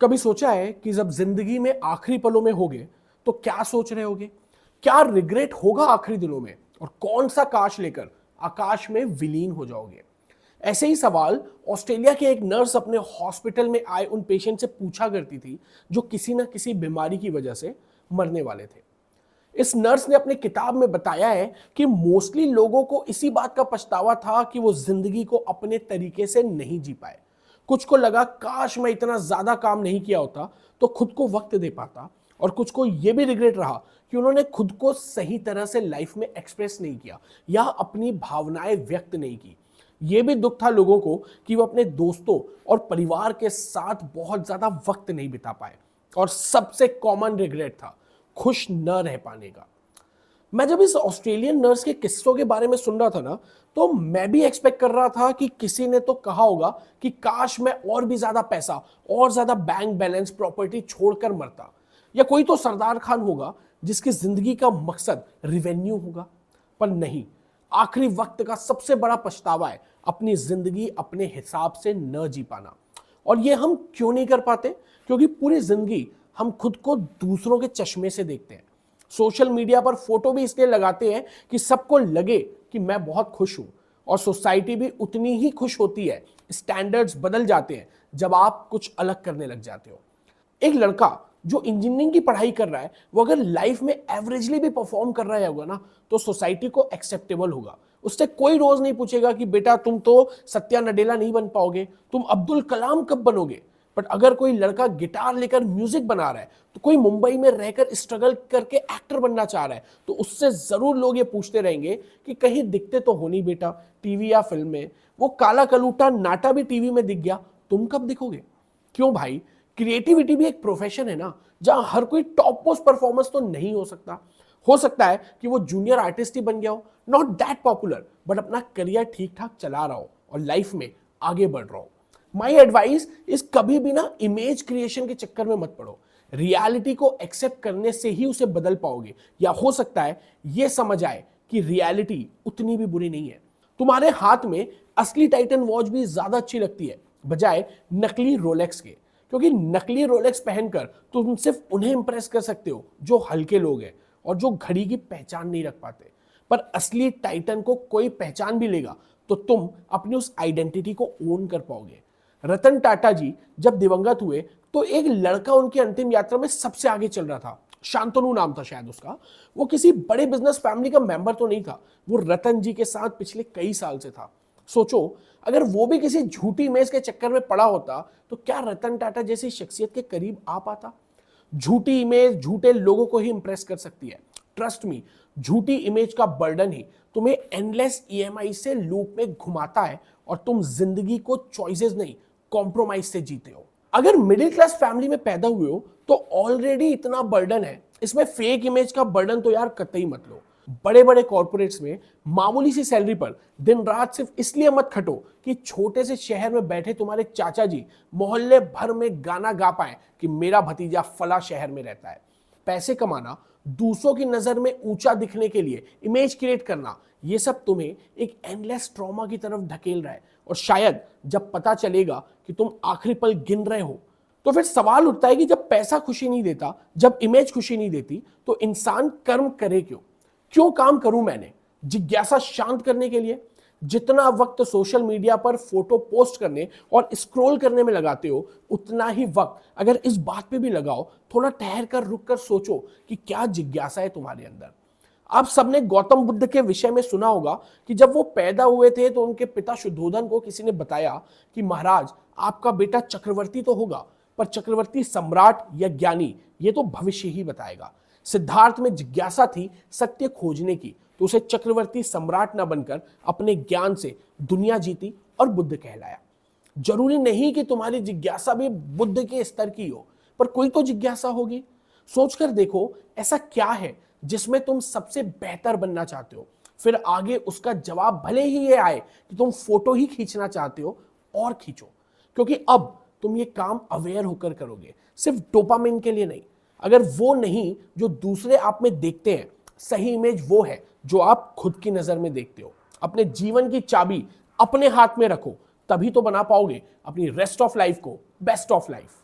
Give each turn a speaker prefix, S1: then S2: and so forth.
S1: कभी सोचा है कि जब जिंदगी में आखिरी पलों में होगे तो क्या सोच रहे होगे? क्या रिग्रेट होगा आखिरी दिनों में? और कौन सा काश लेकर आकाश में विलीन हो जाओगे? ऐसे ही सवाल ऑस्ट्रेलिया के एक नर्स अपने हॉस्पिटल में आए उन पेशेंट से पूछा करती थी जो किसी ना किसी बीमारी की वजह से मरने वाले थे। इस नर्स ने अपनी किताब में बताया है कि मोस्टली लोगों को इसी बात का पछतावा था कि वो जिंदगी को अपने तरीके से नहीं जी पाए। कुछ को लगा काश मैं इतना ज्यादा काम नहीं किया होता तो खुद को वक्त दे पाता, और कुछ को यह भी रिग्रेट रहा कि उन्होंने खुद को सही तरह से लाइफ में एक्सप्रेस नहीं किया या अपनी भावनाएं व्यक्त नहीं की। यह भी दुख था लोगों को कि वो अपने दोस्तों और परिवार के साथ बहुत ज्यादा वक्त नहीं बिता पाए। और सबसे कॉमन रिग्रेट था खुश न रह पाने का। मैं जब इस ऑस्ट्रेलियन नर्स के किस्सों के बारे में सुन रहा था ना, तो मैं भी एक्सपेक्ट कर रहा था कि किसी ने तो कहा होगा कि काश मैं और भी ज्यादा पैसा और ज्यादा बैंक बैलेंस प्रॉपर्टी छोड़कर मरता, या कोई तो सरदार खान होगा जिसकी जिंदगी का मकसद रिवेन्यू होगा। पर नहीं, आखिरी वक्त का सबसे बड़ा पछतावा है अपनी जिंदगी अपने हिसाब से न जी पाना। और ये हम क्यों नहीं कर पाते? क्योंकि पूरी जिंदगी हम खुद को दूसरों के चश्मे से देखते हैं। सोशल मीडिया पर फोटो भी इसलिए लगाते हैं कि सबको लगे कि मैं बहुत खुश हूं, और सोसाइटी भी उतनी ही खुश होती है। स्टैंडर्ड्स बदल जाते हैं जब आप कुछ अलग करने लग जाते हो। एक लड़का जो इंजीनियरिंग की पढ़ाई कर रहा है, वो अगर लाइफ में एवरेजली भी परफॉर्म कर रहा होगा ना, तो सोसाइटी को एक्सेप्टेबल होगा। उससे कोई रोज नहीं पूछेगा कि बेटा तुम तो सत्या नडेला नहीं बन पाओगे, तुम अब्दुल कलाम कब बनोगे। बट अगर कोई लड़का गिटार लेकर म्यूजिक बना रहा है, तो कोई मुंबई में रहकर स्ट्रगल करके एक्टर बनना चाह रहा है, तो उससे जरूर लोग ये पूछते रहेंगे कि कहीं दिखते तो हो नहीं बेटा टीवी या फिल्म में। वो काला कलूटा नाटा भी टीवी में दिख गया, तुम कब दिखोगे? क्यों भाई, क्रिएटिविटी भी एक प्रोफेशन है ना, जहां हर कोई टॉप मोस्ट परफॉर्मेंस तो नहीं हो सकता। हो सकता है कि वो जूनियर आर्टिस्ट ही बन गया हो, नॉट दैट पॉपुलर, बट अपना करियर ठीक ठाक चला रहा हो और लाइफ में आगे बढ़ रहा हो। माई एडवाइस इस, कभी भी ना इमेज क्रिएशन के चक्कर में मत पड़ो। रियलिटी को एक्सेप्ट करने से ही उसे बदल पाओगे, या हो सकता है ये समझ आए कि रियलिटी उतनी भी बुरी नहीं है। तुम्हारे हाथ में असली टाइटन वॉच भी ज्यादा अच्छी लगती है बजाय नकली रोलेक्स के, क्योंकि नकली रोलेक्स पहनकर तुम सिर्फ उन्हें इंप्रेस कर सकते हो जो हल्के लोग हैं और जो घड़ी की पहचान नहीं रख पाते। पर असली टाइटन को कोई पहचान भी लेगा तो तुम अपनी उस आइडेंटिटी को ओन कर पाओगे। रतन टाटा जी जब दिवंगत हुए तो एक लड़का उनकी अंतिम यात्रा में सबसे आगे चल रहा था। शांतनु नाम था शायद उसका। वो किसी बड़े बिजनेस फैमिली का मेंबर तो नहीं था, वो रतन जी के साथ पिछले कई साल से था। सोचो, अगर वो भी किसी झूठी इमेज के चक्कर में पड़ा होता तो क्या रतन टाटा जैसी शख्सियत के करीब आ पाता? झूठी इमेज झूठे लोगों को ही इंप्रेस कर सकती है। ट्रस्ट मी, झूठी इमेज का बर्डन ही तुम्हें एंडलेस ईएमआई से लूप में घुमाता है, और तुम जिंदगी को चॉइसेस नहीं कॉम्प्रोमाइज से जीते हो। अगर मिडिल क्लास फैमिली में पैदा हुए हो तो ऑलरेडी इतना बर्डन है, इसमें फेक इमेज का बर्डन तो यार कतई मत लो। बड़े बड़े कॉर्पोरेट्स में मामूली सी सैलरी पर दिन रात सिर्फ इसलिए मत खटो कि छोटे से शहर में बैठे तुम्हारे चाचा जी मोहल्ले भर में गाना गा पाए कि मेरा भतीजा फला शहर में रहता है। पैसे कमाना, दूसरों की नजर में ऊंचा दिखने के लिए इमेज क्रिएट करना, ये सब तुम्हें एक एंडलेस ट्रॉमा की तरफ ढकेल रहा है। और शायद जब पता चलेगा कि तुम आखिरी पल गिन रहे हो, तो फिर सवाल उठता है कि जब पैसा खुशी नहीं देता, जब इमेज खुशी नहीं देती, तो इंसान कर्म करे क्यों? क्यों काम करूं मैंने? जिज्ञासा शांत करने के लिए। जितना वक्त सोशल मीडिया पर फोटो पोस्ट करने और स्क्रॉल करने में लगाते हो, उतना ही वक्त अगर इस बात पे भी लगाओ, थोड़ा ठहर कर रुक कर सोचो कि क्या जिज्ञासा है तुम्हारे अंदर। आप सबने गौतम बुद्ध के विषय में सुना होगा कि जब वो पैदा हुए थे तो उनके पिता शुद्धोधन को किसी ने बताया कि महाराज, आपका बेटा चक्रवर्ती तो होगा, पर चक्रवर्ती सम्राट या ज्ञानी ये तो भविष्य ही बताएगा। सिद्धार्थ में जिज्ञासा थी सत्य खोजने की, तो उसे चक्रवर्ती सम्राट न बनकर अपने ज्ञान से दुनिया जीती और बुद्ध कहलाया। जरूरी नहीं कि तुम्हारी जिज्ञासा भी बुद्ध के स्तर की हो, पर कोई तो जिज्ञासा होगी। सोचकर देखो, ऐसा क्या है जिसमें तुम सबसे बेहतर बनना चाहते हो? फिर आगे उसका जवाब भले ही ये आए कि तुम फोटो ही खींचना चाहते हो, और खींचो, क्योंकि अब तुम ये काम अवेयर होकर करोगे, सिर्फ डोपामिन के लिए नहीं। अगर वो नहीं जो दूसरे आप में देखते हैं, सही इमेज वो है जो आप खुद की नजर में देखते हो। अपने जीवन की चाबी अपने हाथ में रखो, तभी तो बना पाओगे अपनी रेस्ट ऑफ लाइफ को बेस्ट ऑफ लाइफ।